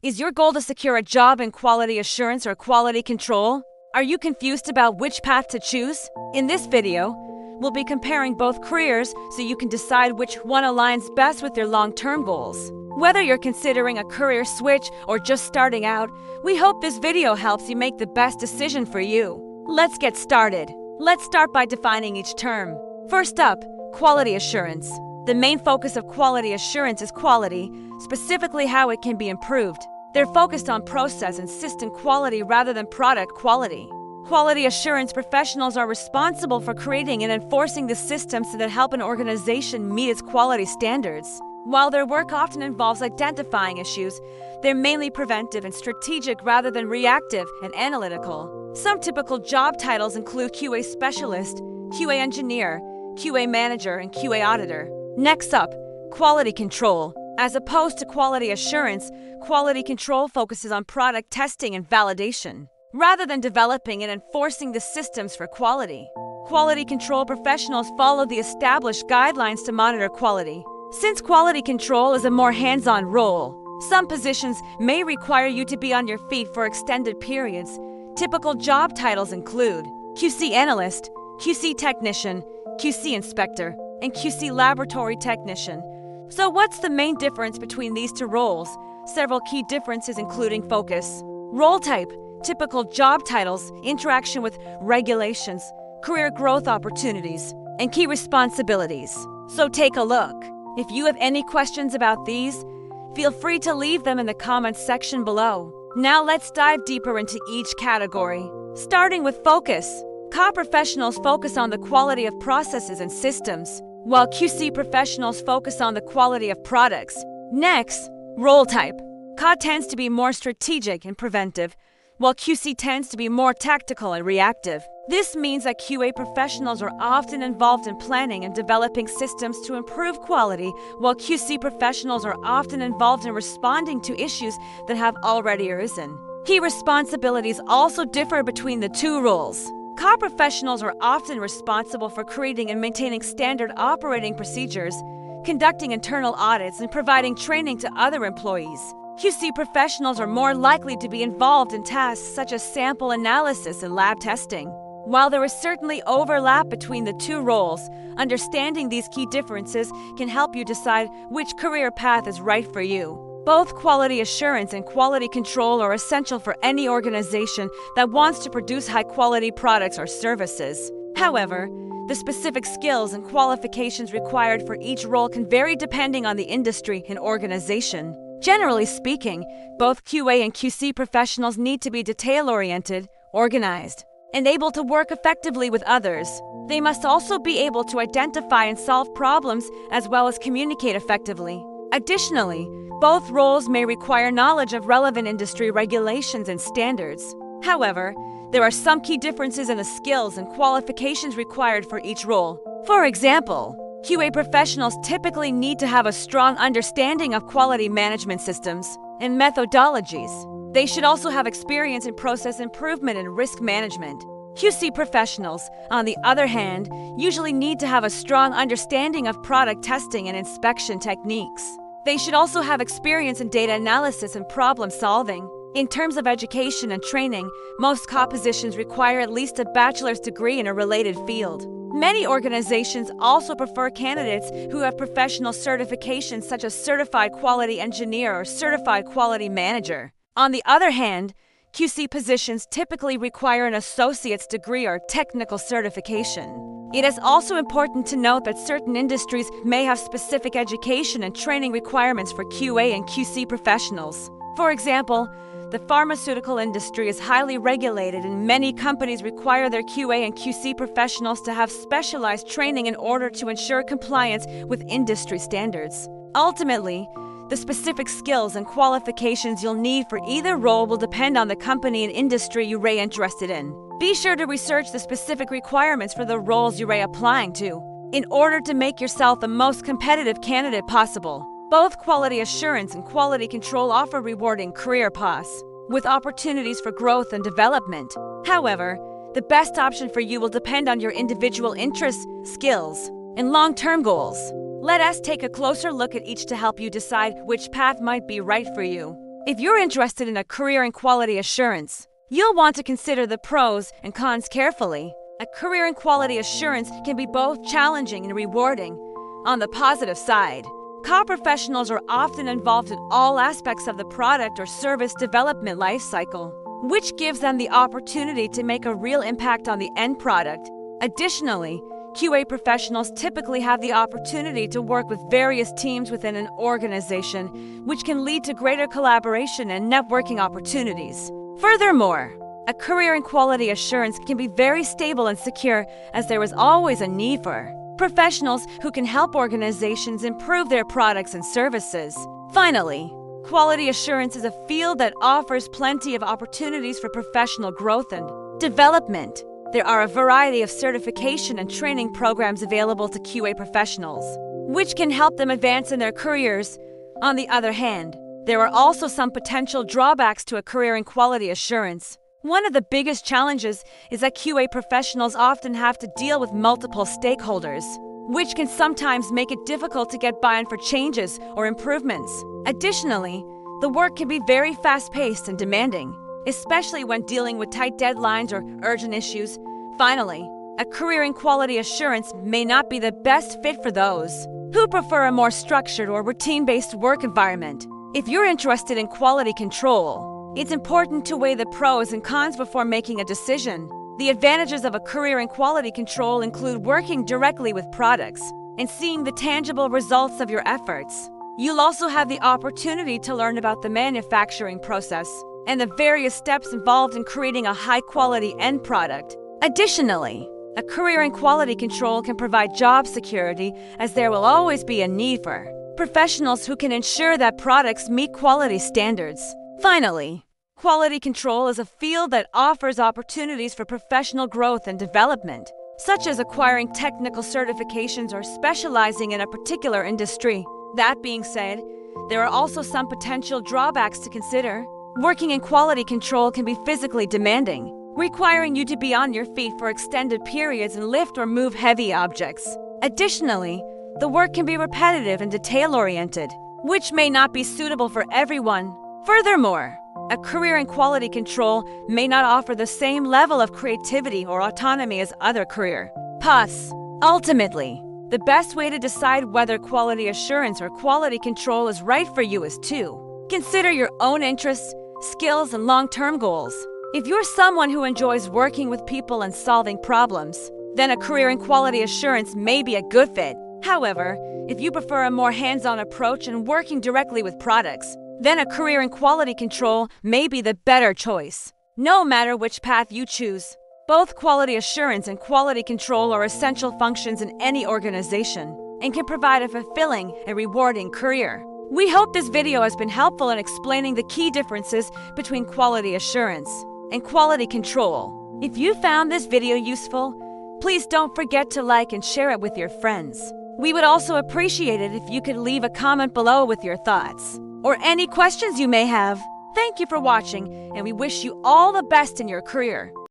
Is your goal to secure a job in quality assurance or quality control? Are you confused about which path to choose? In this video, we'll be comparing both careers so you can decide which one aligns best with your long-term goals. Whether you're considering a career switch or just starting out, we hope this video helps you make the best decision for you. Let's get started. Let's start by defining each term. First up, quality assurance. The main focus of quality assurance is quality, specifically how it can be improved. They're focused on process and system quality rather than product quality. Quality assurance professionals are responsible for creating and enforcing the systems that help an organization meet its quality standards. While their work often involves identifying issues, they're mainly preventive and strategic rather than reactive and analytical. Some typical job titles include QA specialist, QA engineer, QA manager, and QA auditor. Next up, quality control. As opposed to quality assurance, quality control focuses on product testing and validation, rather than developing and enforcing the systems for quality. Quality control professionals follow the established guidelines to monitor quality. Since quality control is a more hands-on role, some positions may require you to be on your feet for extended periods. Typical job titles include QC analyst, QC technician, QC inspector, and QC laboratory technician. So what's the main difference between these two roles? Several key differences including focus, role type, typical job titles, interaction with regulations, career growth opportunities, and key responsibilities. So take a look. If you have any questions about these, feel free to leave them in the comments section below. Now let's dive deeper into each category. Starting with focus. CA professionals focus on the quality of processes and systems, while QC professionals focus on the quality of products. Next, role type. CA tends to be more strategic and preventive, while QC tends to be more tactical and reactive. This means that QA professionals are often involved in planning and developing systems to improve quality, while QC professionals are often involved in responding to issues that have already arisen. Key responsibilities also differ between the two roles. CA professionals are often responsible for creating and maintaining standard operating procedures, conducting internal audits, and providing training to other employees. QC professionals are more likely to be involved in tasks such as sample analysis and lab testing. While there is certainly overlap between the two roles, understanding these key differences can help you decide which career path is right for you. Both quality assurance and quality control are essential for any organization that wants to produce high-quality products or services. However, the specific skills and qualifications required for each role can vary depending on the industry and organization. Generally speaking, both QA and QC professionals need to be detail-oriented, organized, and able to work effectively with others. They must also be able to identify and solve problems as well as communicate effectively. Additionally, both roles may require knowledge of relevant industry regulations and standards. However, there are some key differences in the skills and qualifications required for each role. For example, QA professionals typically need to have a strong understanding of quality management systems and methodologies. They should also have experience in process improvement and risk management. QC professionals, on the other hand, usually need to have a strong understanding of product testing and inspection techniques. They should also have experience in data analysis and problem solving. In terms of education and training, most CA positions require at least a bachelor's degree in a related field. Many organizations also prefer candidates who have professional certifications such as Certified Quality Engineer or Certified Quality Manager. On the other hand, QC positions typically require an associate's degree or technical certification. It is also important to note that certain industries may have specific education and training requirements for QA and QC professionals. For example, the pharmaceutical industry is highly regulated and many companies require their QA and QC professionals to have specialized training in order to ensure compliance with industry standards. Ultimately, the specific skills and qualifications you'll need for either role will depend on the company and industry you're interested in. Be sure to research the specific requirements for the roles you're applying to, in order to make yourself the most competitive candidate possible. Both quality assurance and quality control offer rewarding career paths, with opportunities for growth and development. However, the best option for you will depend on your individual interests, skills, and long-term goals. Let us take a closer look at each to help you decide which path might be right for you. If you're interested in a career in quality assurance, you'll want to consider the pros and cons carefully. A career in quality assurance can be both challenging and rewarding. On the positive side, CA professionals are often involved in all aspects of the product or service development lifecycle, which gives them the opportunity to make a real impact on the end product. Additionally, QA professionals typically have the opportunity to work with various teams within an organization, which can lead to greater collaboration and networking opportunities. Furthermore, a career in quality assurance can be very stable and secure, as there is always a need for professionals who can help organizations improve their products and services. Finally, quality assurance is a field that offers plenty of opportunities for professional growth and development. There are a variety of certification and training programs available to QA professionals, which can help them advance in their careers. On the other hand, there are also some potential drawbacks to a career in quality assurance. One of the biggest challenges is that QA professionals often have to deal with multiple stakeholders, which can sometimes make it difficult to get buy-in for changes or improvements. Additionally, the work can be very fast-paced and demanding, especially when dealing with tight deadlines or urgent issues. Finally, a career in quality assurance may not be the best fit for those who prefer a more structured or routine-based work environment. If you're interested in quality control, it's important to weigh the pros and cons before making a decision. The advantages of a career in quality control include working directly with products and seeing the tangible results of your efforts. You'll also have the opportunity to learn about the manufacturing process and the various steps involved in creating a high-quality end product. Additionally, a career in quality control can provide job security, as there will always be a need for professionals who can ensure that products meet quality standards. Finally, quality control is a field that offers opportunities for professional growth and development, such as acquiring technical certifications or specializing in a particular industry. That being said, there are also some potential drawbacks to consider. Working in quality control can be physically demanding, requiring you to be on your feet for extended periods and lift or move heavy objects. Additionally, the work can be repetitive and detail-oriented, which may not be suitable for everyone. Furthermore, a career in quality control may not offer the same level of creativity or autonomy as other career paths. Ultimately, the best way to decide whether quality assurance or quality control is right for you is to consider your own interests, skills, and long-term goals. If you're someone who enjoys working with people and solving problems, then a career in quality assurance may be a good fit. However, if you prefer a more hands-on approach and working directly with products, then a career in quality control may be the better choice. No matter which path you choose, both quality assurance and quality control are essential functions in any organization and can provide a fulfilling and rewarding career. We hope this video has been helpful in explaining the key differences between quality assurance and quality control. If you found this video useful, please don't forget to like and share it with your friends. We would also appreciate it if you could leave a comment below with your thoughts or any questions you may have. Thank you for watching, and we wish you all the best in your career.